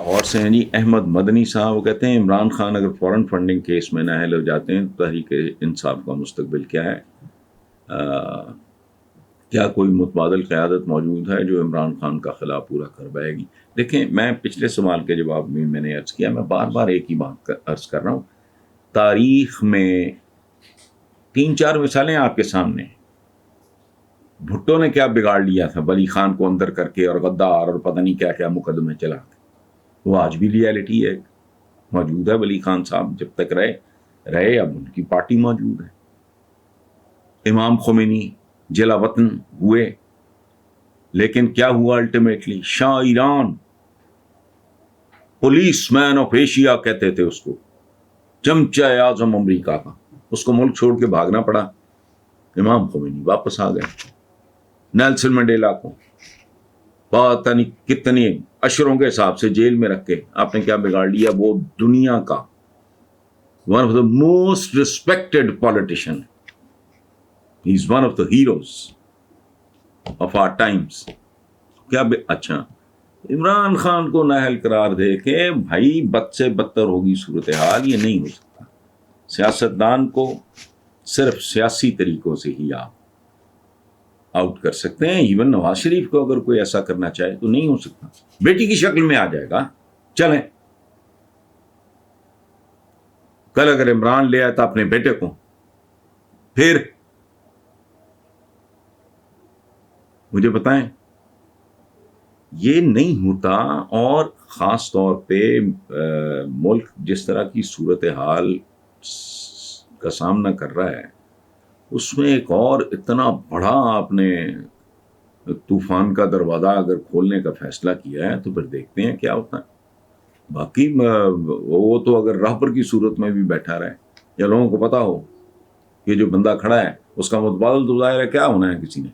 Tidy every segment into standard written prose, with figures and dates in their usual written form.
اور سے ہیں جی احمد مدنی صاحب، وہ کہتے ہیں عمران خان اگر فورن فنڈنگ کیس میں نااہل ہو جاتے ہیں تو تحریک انصاف کا مستقبل کیا ہے؟ کیا کوئی متبادل قیادت موجود ہے جو عمران خان کا خلا پورا کر پائے گی؟ دیکھیں، میں پچھلے سوال کے جواب میں نے عرض کیا، میں بار بار ایک ہی بات عرض کر رہا ہوں، تاریخ میں 3-4 مثالیں آپ کے سامنے ہیں۔ بھٹو نے کیا بگاڑ لیا تھا ولی خان کو اندر کر کے، اور غدار اور پتہ نہیں کیا کیا مقدمے چلا کے، وہ آج بھی ریالٹی ہے، موجود ہے۔ ولی خان صاحب جب تک رہے اب ان کی پارٹی موجود ہے۔ امام خمینی جلا وطن ہوئے، لیکن کیا ہوا الٹیمیٹلی؟ شاہ Iran, policeman of Asia کہتے تھے اس کو، چمچہ اعظم امریکہ کا، اس کو ملک چھوڑ کے بھاگنا پڑا۔ امام خمینی واپس آ گئے۔ نیلسن منڈیلا کو پتہ نہیں کتنے اشروں کے حساب سے جیل میں رکھ کے آپ نے کیا بگاڑ لیا؟ وہ دنیا کا one of the most respected politician, he is one of the heroes of our times. کیا اچھا عمران خان کو نااہل قرار دے کے بھائی بد سے بدتر ہوگی صورتحال، یہ نہیں ہو سکتا۔ سیاستدان کو صرف سیاسی طریقوں سے ہی آپ آؤٹ کر سکتے ہیں۔ ایون نواز شریف کو اگر کوئی ایسا کرنا چاہے تو نہیں ہو سکتا، بیٹی کی شکل میں آ جائے گا۔ چلیں، کل اگر عمران لے آیا تھا اپنے بیٹے کو، پھر مجھے بتائیں، یہ نہیں ہوتا۔ اور خاص طور پہ ملک جس طرح کی صورتحال کا سامنا کر رہا ہے، اس میں ایک اور اتنا بڑا آپ نے طوفان کا دروازہ اگر کھولنے کا فیصلہ کیا ہے تو پھر دیکھتے ہیں کیا ہوتا ہے۔ باقی وہ تو اگر راہبر کی صورت میں بھی بیٹھا رہے یا لوگوں کو پتا ہو کہ جو بندہ کھڑا ہے اس کا متبادل تو ظاہر ہے کیا ہونا ہے کسی نے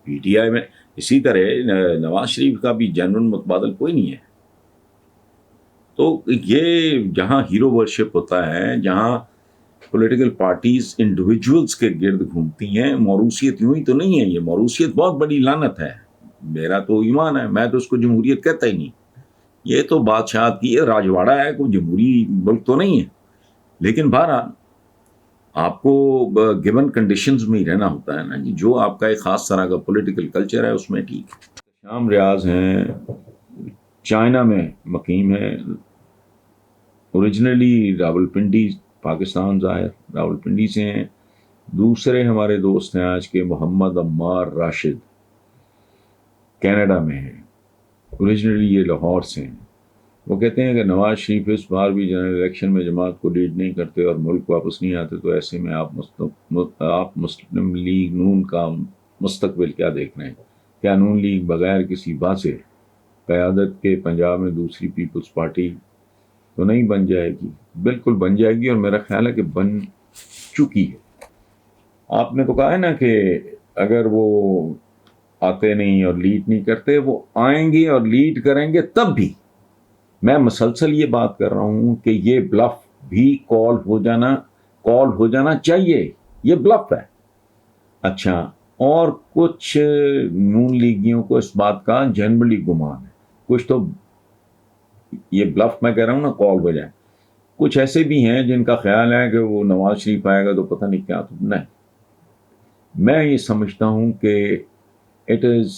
پی ٹی آئی میں۔ اسی طرح نواز شریف کا بھی جنرل متبادل کوئی نہیں ہے۔ تو یہ جہاں ہیرو ورشپ ہوتا ہے، جہاں پولیٹیکل پارٹیز انڈیویجولز کے گرد گھومتی ہیں، موروثیت یوں ہی تو نہیں ہے۔ یہ موروثیت بہت بڑی لعنت ہے، میرا تو ایمان ہے، میں تو اس کو جمہوریت کہتا ہی نہیں۔ یہ تو بادشاہت کی راجواڑا ہے، کوئی جمہوری ملک تو نہیں ہے۔ لیکن بہرحال آپ کو گیون کنڈیشنز میں ہی رہنا ہوتا ہے نا جی، جو آپ کا ایک خاص طرح کا پولیٹیکل کلچر ہے اس میں ٹھیک ہے۔ شام ریاض ہیں، چائنا میں مقیم ہے، اوریجنلی راولپنڈی پاکستان ظاہر راولپنڈی سے ہیں۔ دوسرے ہمارے دوست ہیں آج کے محمد عمار راشد، کینیڈا میں ہیں، اوریجنلی یہ لاہور سے ہیں۔ وہ کہتے ہیں کہ نواز شریف اس بار بھی جنرل الیکشن میں جماعت کو لیڈ نہیں کرتے اور ملک واپس نہیں آتے، تو ایسے میں آپ مسلم لیگ نون کا مستقبل کیا دیکھ رہے ہیں؟ کیا نون لیگ بغیر کسی واضح قیادت کے پنجاب میں دوسری پیپلز پارٹی تو نہیں بن جائے گی؟ بالکل بن جائے گی، اور میرا خیال ہے کہ بن چکی ہے۔ آپ نے تو کہا ہے نا کہ اگر وہ آتے نہیں اور لیڈ نہیں کرتے، وہ آئیں گے اور لیڈ کریں گے تب بھی۔ میں مسلسل یہ بات کر رہا ہوں کہ یہ بلف بھی کال ہو جانا چاہیے، یہ بلف ہے۔ اچھا، اور کچھ نون لیگیوں کو اس بات کا جنرلی گمان ہے، کچھ تو یہ بلف میں کہہ رہا ہوں نا کال ہو جائے، کچھ ایسے بھی ہیں جن کا خیال ہے کہ وہ نواز شریف آئے گا تو پتہ نہیں کیا۔ تو نہیں، میں یہ سمجھتا ہوں کہ it is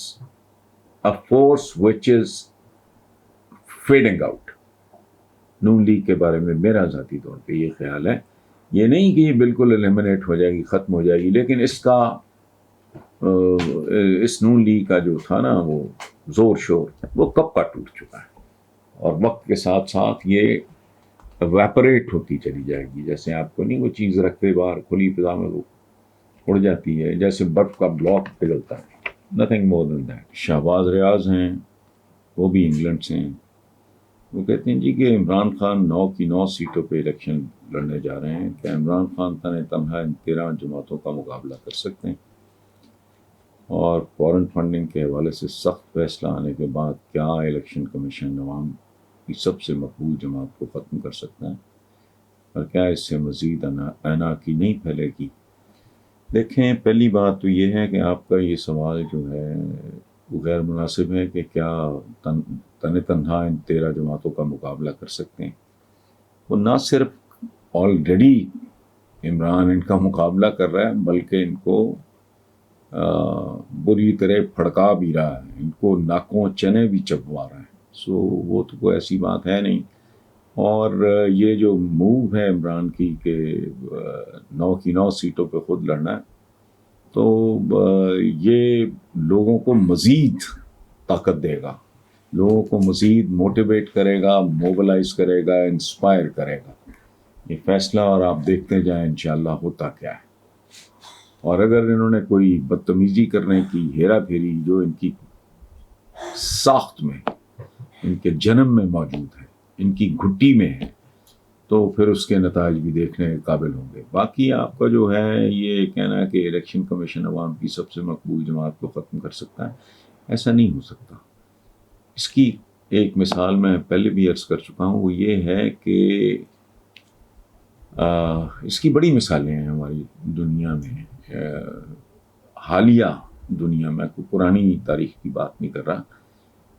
a force which is fading out. Noon league کے بارے میں میرا ذاتی طور پہ یہ خیال ہے، یہ نہیں کہ یہ بالکل ایلیمنیٹ ہو جائے گی، ختم ہو جائے گی، لیکن اس نون لیگ کا جو تھا نا وہ زور شور، وہ کب کا ٹوٹ چکا ہے، اور وقت کے ساتھ ساتھ یہ ایویپوریٹ ہوتی چلی جائے گی۔ جیسے آپ کو نہیں وہ چیز رکھتے باہر کھلی فضا میں، وہ اڑ جاتی ہے، جیسے برف کا بلاک پگھلتا ہے، nothing more than that. Shahbaz Riaz ہیں، وہ بھی انگلینڈ سے ہیں۔ وہ کہتے ہیں جی کہ عمران خان 9 کی 9 سیٹوں پہ الیکشن لڑنے جا رہے ہیں، کیا عمران خان تنہا ان 13 جماعتوں کا مقابلہ کر سکتے ہیں؟ اور فورن فنڈنگ کے حوالے سے سخت فیصلہ آنے کے بعد کیا الیکشن کمیشن عوام کی سب سے مقبول جماعت کو ختم کر سکتا ہے، اور کیا اس سے مزید انارکی نہیں پھیلے گی؟ دیکھیں، پہلی بات تو یہ ہے کہ آپ کا یہ سوال جو ہے وہ غیر مناسب ہے کہ کیا تن تنہا ان 13 جماعتوں کا مقابلہ کر سکتے ہیں. وہ نہ صرف آلریڈی عمران ان کا مقابلہ کر رہا ہے بلکہ ان کو بری طرح پھڑکا بھی رہا ہے, ان کو ناکوں چنے بھی چبوا رہا ہے. سو وہ تو کوئی ایسی بات ہے نہیں. اور یہ جو موو ہے عمران کی کہ 9 کی 9 سیٹوں پہ خود لڑنا ہے, تو یہ لوگوں کو مزید طاقت دے گا, لوگوں کو مزید موٹیویٹ کرے گا, موبلائز کرے گا, انسپائر کرے گا یہ فیصلہ. اور آپ دیکھتے جائیں انشاءاللہ ہوتا کیا ہے. اور اگر انہوں نے کوئی بدتمیزی کرنے کی ہیرا پھیری جو ان کی ساخت میں, ان کے جنم میں موجود ہے, ان کی گھٹی میں ہے, تو پھر اس کے نتائج بھی دیکھنے کے قابل ہوں گے. باقی آپ کا جو ہے یہ کہنا ہے کہ الیکشن کمیشن عوام کی سب سے مقبول جماعت کو ختم کر سکتا ہے, ایسا نہیں ہو سکتا. اس کی ایک مثال میں پہلے بھی عرض کر چکا ہوں, وہ یہ ہے کہ اس کی بڑی مثالیں ہیں ہماری دنیا میں, حالیہ دنیا میں, کوئی پرانی تاریخ کی بات نہیں کر رہا.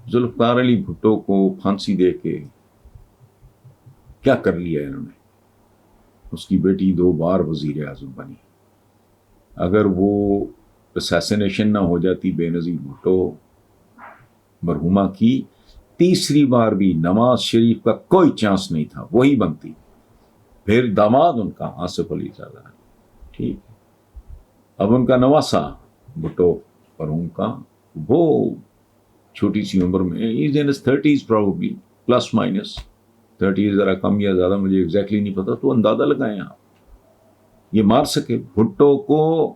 ذوالفقار علی بھٹو کو پھانسی دے کے کیا کر لیا انہوں نے؟ اس کی بیٹی 2 بار وزیر اعظم بنی. اگر وہ اسیسینیشن نہ ہو جاتی بے نظیر بھٹو مرحومہ کی, تیسری بار بھی نواز شریف کا کوئی چانس نہیں تھا, وہی بنتی. پھر داماد ان کا آصف علی زرداری, ٹھیک, اب ان کا نواسا بھٹو مرحوم کا, وہ چھوٹی سی عمر میں, از ان 30s probably پلس مائنس 30 ذرا کم یا زیادہ مجھے ایگزیکٹلی نہیں پتا, تو اندازہ لگائیں آپ. یہ مار سکے بھٹو کو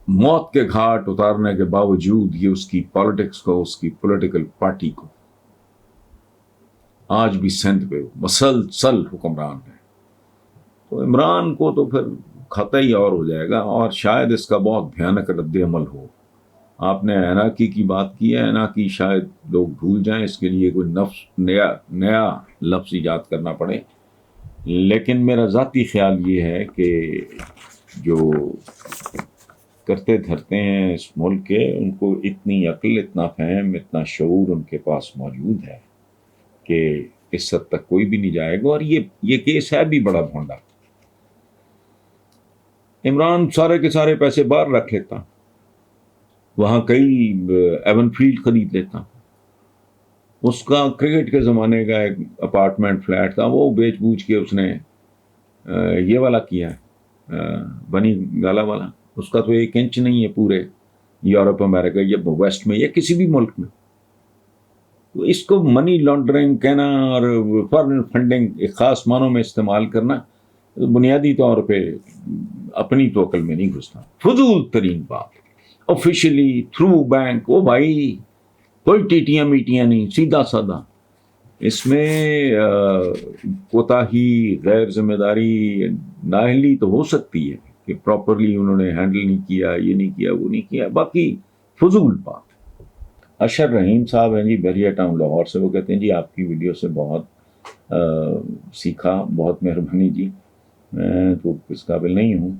موت کے گھاٹ اتارنے کے باوجود, یہ اس کی پالیٹکس کو, اس کی پولیٹیکل پارٹی کو آج بھی سندھ پہ مسلسل حکمران ہے. تو عمران کو تو پھر خطا ہی اور ہو جائے گا, اور شاید اس کا بہت بھیانک رد عمل ہو. آپ نے ایناکی کی بات کی ہے, ایناکی شاید لوگ بھول جائیں, اس کے لیے کوئی نیا لفظ ایجاد کرنا پڑے. لیکن میرا ذاتی خیال یہ ہے کہ جو کرتے دھرتے ہیں اس ملک کے, ان کو اتنی عقل, اتنا فہم, اتنا شعور ان کے پاس موجود ہے کہ اس حد تک کوئی بھی نہیں جائے گا. اور یہ کیس ہے بھی بڑا بھونڈا. عمران سارے کے سارے پیسے باہر رکھ لیتا, وہاں کئی ایون فیلڈ خرید لیتا, اس کا کرکٹ کے زمانے کا ایک اپارٹمنٹ فلیٹ تھا, وہ بیچ بوچھ کے اس نے یہ والا کیا ہے, بنی گالا والا. اس کا تو 1 انچ نہیں ہے پورے یورپ, امریکہ یا ویسٹ میں یا کسی بھی ملک میں. تو اس کو منی لانڈرنگ کہنا اور فارن فنڈنگ ایک خاص معنوں میں استعمال کرنا بنیادی طور پہ اپنی تو عقل میں نہیں گھستا. فضول ترین بات, آفیشلی تھرو بینک, او بھائی کوئی ٹیٹیاں میٹیاں نہیں, سیدھا سادہ. اس میں کوتاہی, غیر ذمہ داری, نااہلی تو ہو سکتی ہے کہ پراپرلی انہوں نے ہینڈل نہیں کیا, یہ نہیں کیا, وہ نہیں کیا, باقی فضول بات. اشر رحیم صاحب ہیں جی, بحریہ ٹاؤن لاہور سے. وہ کہتے ہیں جی آپ کی ویڈیو سے بہت سیکھا, بہت مہربانی جی, میں تو اس قابل نہیں ہوں,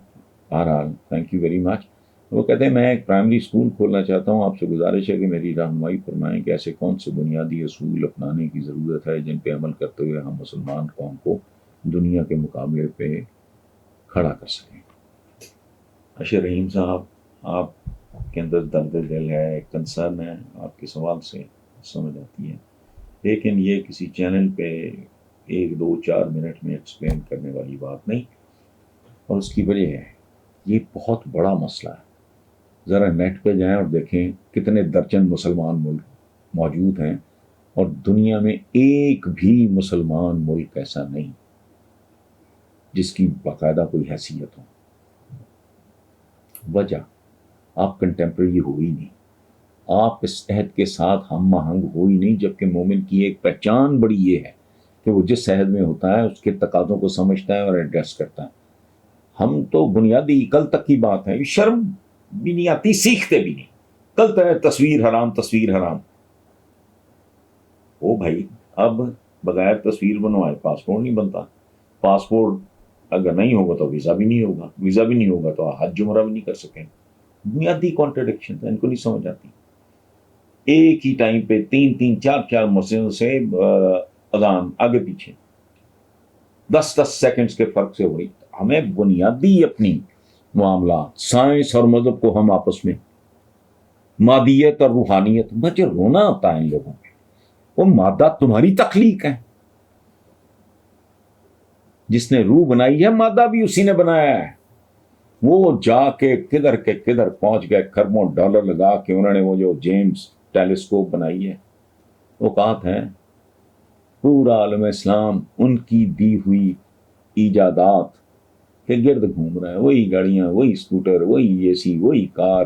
بہرحال تھینک یو ویری مچ. وہ کہتے ہیں میں ایک پرائمری اسکول کھولنا چاہتا ہوں, آپ سے گزارش ہے کہ میری رہنمائی فرمائیں کہ ایسے کون سے بنیادی اصول اپنانے کی ضرورت ہے جن پہ عمل کرتے ہوئے ہم مسلمان قوم کو دنیا کے مقابلے پہ کھڑا کر سکیں. اشر رحیم صاحب, آپ کے اندر درد دل ہے, ایک کنسرن ہے, آپ کے سوال سے سمجھ آتی ہے, لیکن یہ کسی چینل پہ 1 2 4 منٹ میں ایکسپلین کرنے والی بات نہیں. اور اس کی وجہ ہے یہ بہت بڑا مسئلہ ہے. ذرا نیٹ پہ جائیں اور دیکھیں کتنے درجن مسلمان ملک موجود ہیں, اور دنیا میں ایک بھی مسلمان ملک ایسا نہیں جس کی باقاعدہ کوئی حیثیت ہو. وجہ, آپ کنٹمپریری ہو ہی نہیں, آپ اس عہد کے ساتھ ہم آہنگ ہو ہی نہیں, جبکہ مومن کی ایک پہچان بڑی یہ ہے کہ وہ جس عہد میں ہوتا ہے اس کے تقاضوں کو سمجھتا ہے اور ایڈریس کرتا ہے. ہم تو بنیادی کل تک کی بات ہے, شرم بھی نہیں آتی, سیکھتے بھی نہیں. کل تک تصویر حرام, تصویر حرام. او بھائی, اب بغیر تصویر بنوائے پاسپورٹ نہیں بنتا, پاسپورٹ اگر نہیں ہوگا تو ویزا بھی نہیں ہوگا, ویزا بھی نہیں ہوگا تو حج عمرہ بھی نہیں کر سکیں. بنیادی کانٹرڈکشن ان کو نہیں سمجھ آتی. ایک ہی ٹائم پہ 3 4 مسجدوں سے اذان آگے پیچھے 10 سیکنڈز کے فرق سے ہوئی. ہمیں بنیادی اپنی معاملات سائنس اور مذہب کو ہم آپس میں مادیت اور روحانیت، مجھے رونا آتا ہے ان لوگوں پہ. وہ مادہ تمہاری تخلیق ہے، جس نے روح بنائی ہے مادہ بھی اسی نے بنایا ہے. وہ جا کے کدھر پہنچ گئے، کھربوں ڈالر لگا کے انہوں نے وہ جو جیمز ٹیلیسکوپ بنائی ہے. اوقات ہے پورا عالم اسلام ان کی دی ہوئی ایجادات کے گرد گھوم رہے ہیں. وہی گاڑیاں، وہی اسکوٹر، وہی اے سی، وہی کار،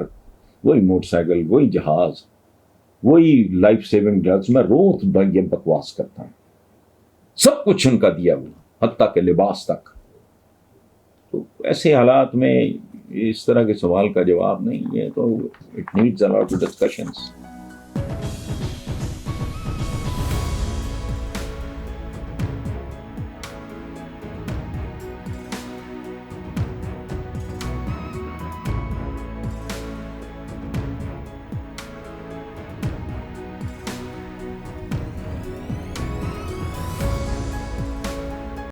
وہی موٹر سائیکل، وہی جہاز، وہی لائف سیونگ ڈرگز. میں روز یہ بکواس کرتا ہوں. سب کچھ ان کا دیا ہوا، حتیٰ کہ لباس تک. تو ایسے حالات میں اس طرح کے سوال کا جواب نہیں ہے. تو it needs a lot of discussions.